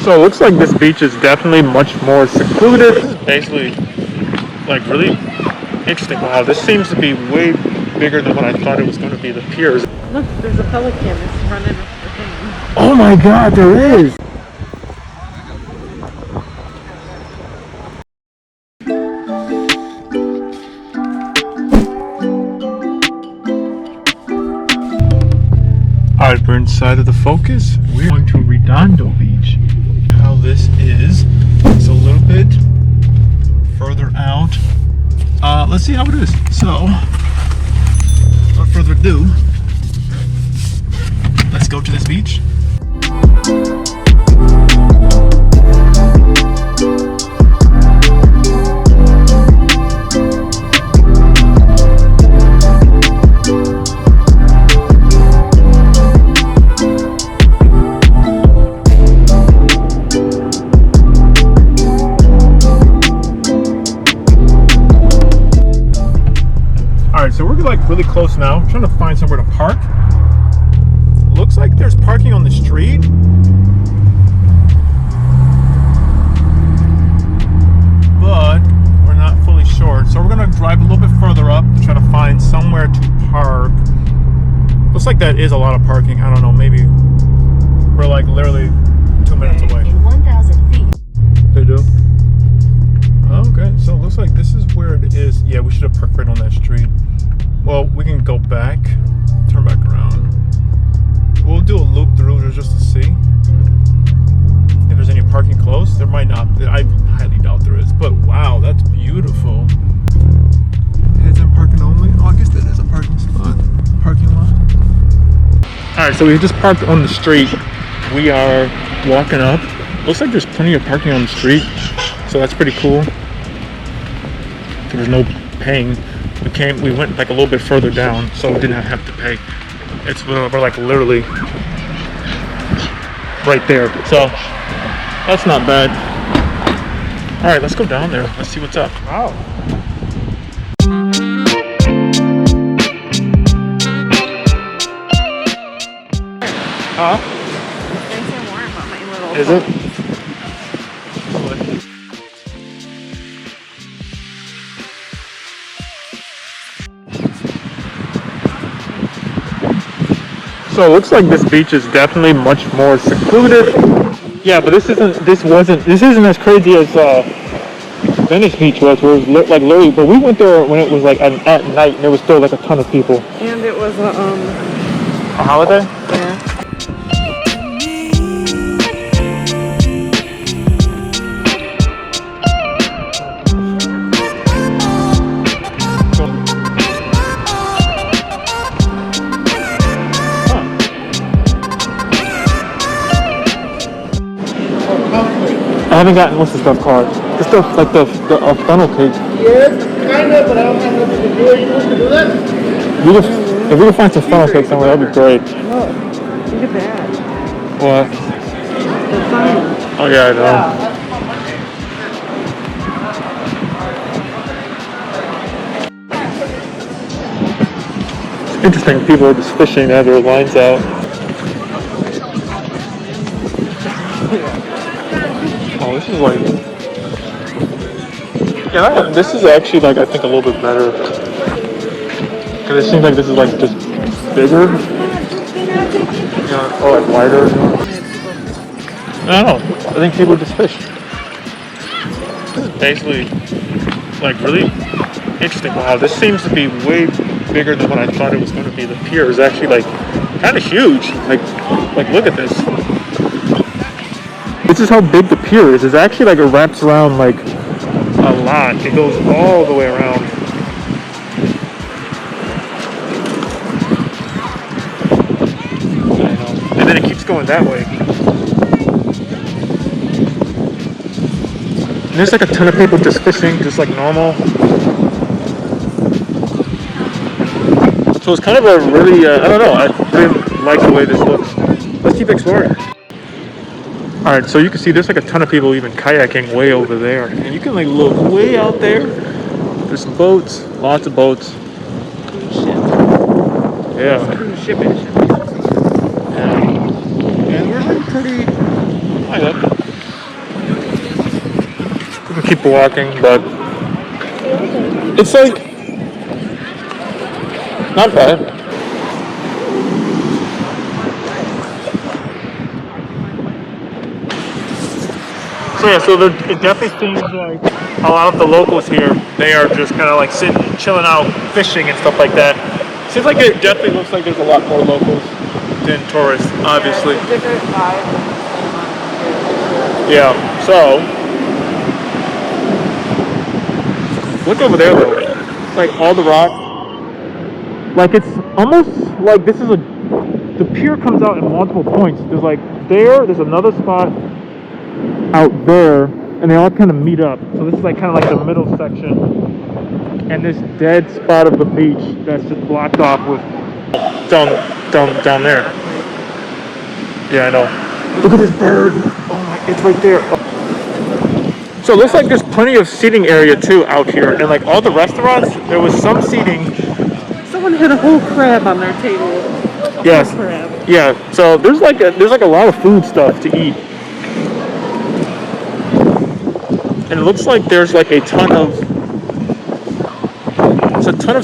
So it looks like this beach is definitely much more secluded. This is basically like really interesting. Wow, this seems to be way bigger than what I thought it was going to be. The piers. Look, there's a pelican that's running up the thing. Oh my god, there is! Alright, we're inside of the Focus. We're going to Redondo Beach. How this is, it's a little bit further out. Let's see how it is. So, without further ado, let's go to this beach. So we're like really close now. I'm trying to find somewhere to park. Looks like there's parking on the street. But we're not fully sure. So we're gonna drive a little bit further up to try to find somewhere to park. Looks like that is a lot of parking. I don't know, maybe we're like literally 2 minutes away. In 1,000 feet. They do? Okay, so it looks like this is where it is. Yeah, we should have parked right on that street. Well, we can go back, turn back around. We'll do a loop through just to see if there's any parking close. There might not. I highly doubt there is. But wow, that's beautiful. Heads in parking only. Oh, I guess that is a parking spot. Parking lot. All right, so we just parked on the street. We are walking up. Looks like there's plenty of parking on the street, so that's pretty cool. There's no paying. We went like a little bit further down, so we didn't have to pay. We're like literally right there, so that's not bad. All right, let's go down there. Let's see what's up. Wow. Huh? It's nice and warm on my little. Is it? So it looks like this beach is definitely much more secluded. Yeah, but this isn't as crazy as Venice Beach was, where it was like literally. But we went there when it was like at night, and there was still like a ton of people. And it was a holiday. Yeah. I haven't gotten, what's the stuff called? The stuff like the funnel cake. Yes, kind of, but I don't have nothing to do. Are you supposed to do that? If we could find some funnel cake somewhere, that'd be great. Look at that. What? The funnel. Oh yeah, I know. It's interesting, people are just fishing, they have their lines out. Oh, this is like, yeah, this is actually like, I think a little bit better. Because it seems like this is like just bigger. Yeah, or like wider. I don't know, I think people just fish. This is basically like really interesting. Wow, this seems to be way bigger than what I thought it was going to be. The pier is actually like kind of huge. Like look at this. This is how big the pier is. It's actually like it wraps around like a lot. It goes all the way around. And then it keeps going that way. And there's like a ton of people just fishing, just like normal. So it's kind of a really, I don't know, I really like the way this looks. Let's keep exploring. Alright, so you can see there's like a ton of people even kayaking way over there. And you can like look way out there. There's some boats, lots of boats. Cruise ship. Yeah. Cruise ship and ship. Yeah. And we're like pretty, I like that. keep walking, but it's like not bad. So yeah, so it definitely seems like a lot of the locals here, they are just kind of like sitting, chilling out, fishing and stuff like that. Seems like it definitely looks like there's a lot more locals than tourists, obviously. Yeah, it's a different vibe. Yeah, so look over there though. Like all the rock. Like it's almost like this is the pier comes out in multiple points. There's another spot out there, and they all kind of meet up. So this is like kind of like the middle section, and this dead spot of the beach that's just blocked off with down there. Yeah, I know. Look at this bird. Oh my, it's right there. So it looks like there's plenty of seating area too out here, and like all the restaurants, there was some seating. Someone had a whole crab on their table. Yes. Whole crab. Yeah. So there's like a lot of food stuff to eat. And it looks like there's like a ton of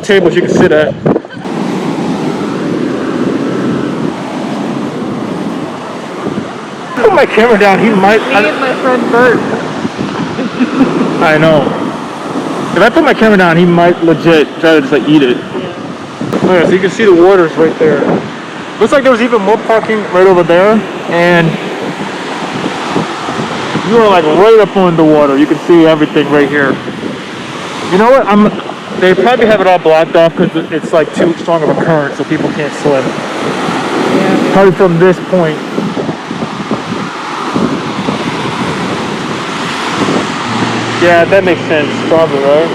tables you can sit at. Put my camera down, he might. Me and my friend Bert. I know. If I put my camera down, he might legit try to just like eat it. Yeah. Oh yeah, so you can see the waters right there. Looks like there was even more parking right over there, and you are like right up on the water. You can see everything right here. You know what? They probably have it all blocked off because it's like too strong of a current, so people can't swim. Yeah. Probably from this point. Yeah, that makes sense. Probably, right?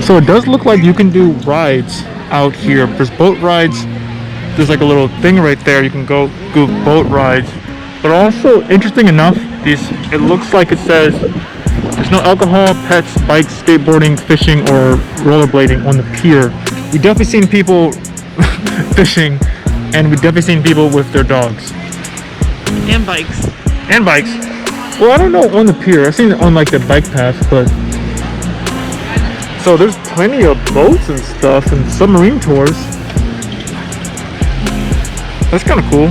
So it does look like you can do rides out here. There's boat rides. There's like a little thing right there. You can go boat rides. But also, interesting enough, it looks like it says there's no alcohol, pets, bikes, skateboarding, fishing, or rollerblading on the pier. We've definitely seen people fishing, and we've definitely seen people with their dogs. And bikes. And bikes. Well, I don't know on the pier. I've seen it on like the bike path, but so there's plenty of boats and stuff and submarine tours. That's kind of cool.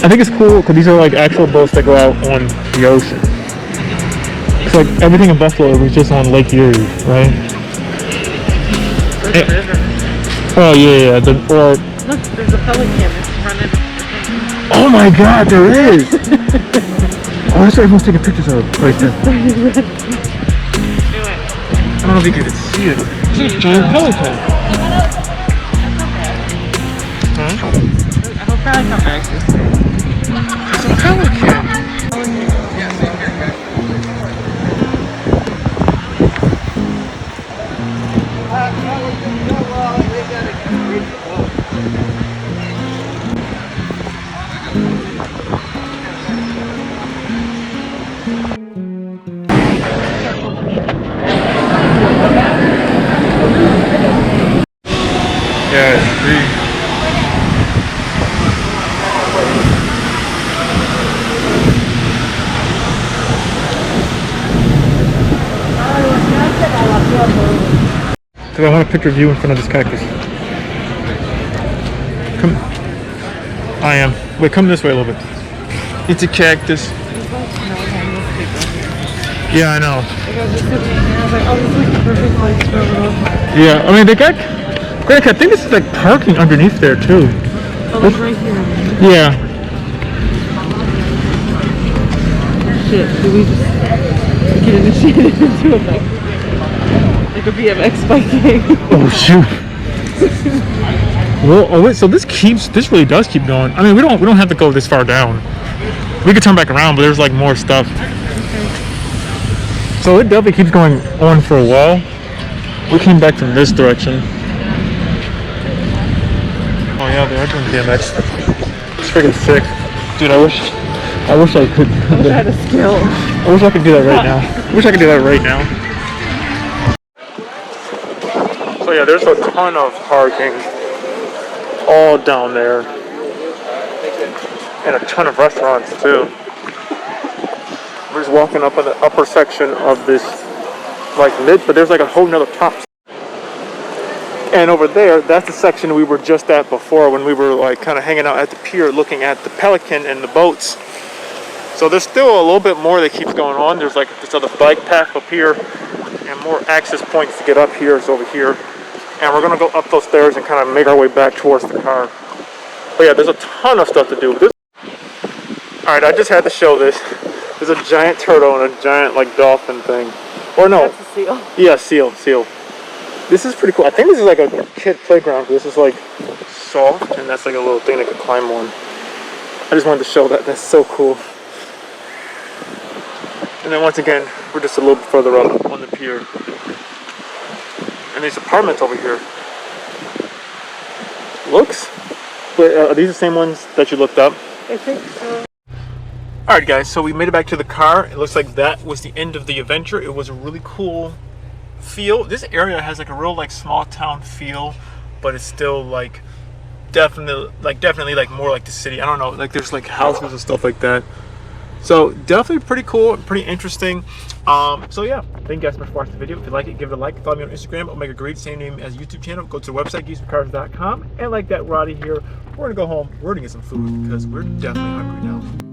I think it's cool because these are like actual boats that go out on the ocean. It's like everything in Buffalo was just on Lake Erie, right? Oh yeah. Look, there's a pelican that's running. Oh my God, there is! Oh, that's what everyone's taking pictures of right there. Do it. I don't know if you can see it. It's a giant pelican. Huh? I'll probably come back. It's a pelican. Yeah, see. Because I want a picture of you in front of this cactus. Come. I am. Wait, come this way a little bit. It's a cactus. Yeah, I know. Yeah, I mean, they got. Greg, I think this is like parking underneath there too. Oh, look right here. Yeah. Shit, did we just get initiated into a bike? Like a BMX biking? Oh shoot. Well, oh wait, so this really does keep going. I mean, we don't have to go this far down. We could turn back around, but there's like more stuff. Okay. So it definitely keeps going on for a while. We came back from this direction. Oh yeah, they are doing BMX. It's freaking sick. Dude, I wish I could. I wish I had a skill. I wish I could do that right now. So yeah, there's a ton of parking all down there. and a ton of restaurants too. We're just walking up on the upper section of this, like but there's like a whole nother top. And over there, that's the section we were just at before when we were like kind of hanging out at the pier looking at the Pelican and the boats. So there's still a little bit more that keeps going on. There's like this other bike path up here and more access points to get up here is over here. And we're gonna go up those stairs and kind of make our way back towards the car. But yeah, there's a ton of stuff to do. Alright, I just had to show this. There's a giant turtle and a giant like dolphin thing. Or no. That's a seal. Yeah, seal. This is pretty cool. I think this is like a kid playground. This is like soft, and that's like a little thing that could climb on. I just wanted to show that. That's so cool. And then once again, we're just a little bit further up on the pier. And there's apartments over here. Looks. But are these the same ones that you looked up? I think so. Alright guys, so we made it back to the car. It looks like that was the end of the adventure. It was a really cool feel. This area has like a real like small town feel, but it's still like definitely like more like the city. I don't know, like there's like houses and stuff like that. So definitely pretty cool, pretty interesting. So yeah, thank you guys so much for watching the video. If you like it, give it a like. Follow me on Instagram, OmegaGreed, same name as YouTube channel. Go to the website, geeksforcars.com. And like that, we're out of here. We're gonna go home. We're gonna get some food because we're definitely hungry now.